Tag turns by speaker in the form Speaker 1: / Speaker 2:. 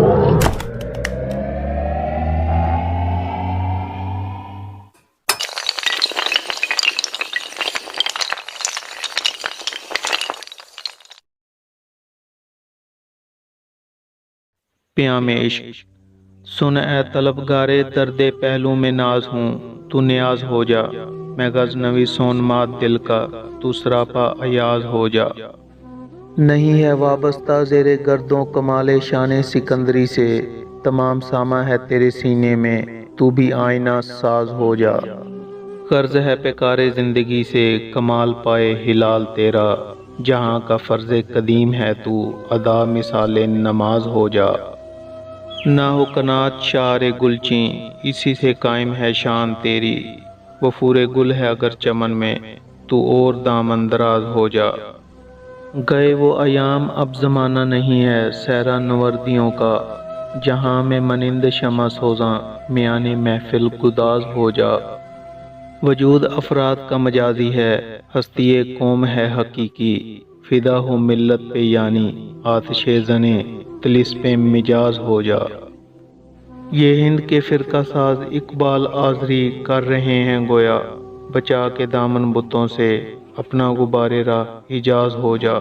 Speaker 1: پیام عشق۔ سن اے طلبگارے درد پہلو میں ناز ہوں، تو نیاز ہو جا، میں غزنوی سون مات دل کا، تو سراپا ایاز ہو جا۔ نہیں ہے وابستہ زیر گردوں کمال شان سکندری سے، تمام ساما ہے تیرے سینے میں، تو بھی آئینہ ساز ہو جا۔ قرض ہے پیکار زندگی سے، کمال پائے ہلال تیرا، جہاں کا فرض قدیم ہے تو ادا مثال نماز ہو جا۔ نہ ہو کنات شعر گلچیں، اسی سے قائم ہے شان تیری، وفور گل ہے اگر چمن میں، تو اور دامن دراز ہو جا۔ گئے وہ ایام اب زمانہ نہیں ہے سیرا نوردیوں کا، جہاں میں منند شمع سوزاں میان محفل گداز ہو جا۔ وجود افراد کا مجازی ہے، ہستی قوم ہے حقیقی، فدا ہو ملت پہ یعنی آتش زنے طلسم مجاز ہو جا۔ یہ ہند کے فرقہ ساز اقبال آذری کر رہے ہیں گویا، بچا کے دامن بتوں سے اپنا غبار راہ حجاز ہو جا۔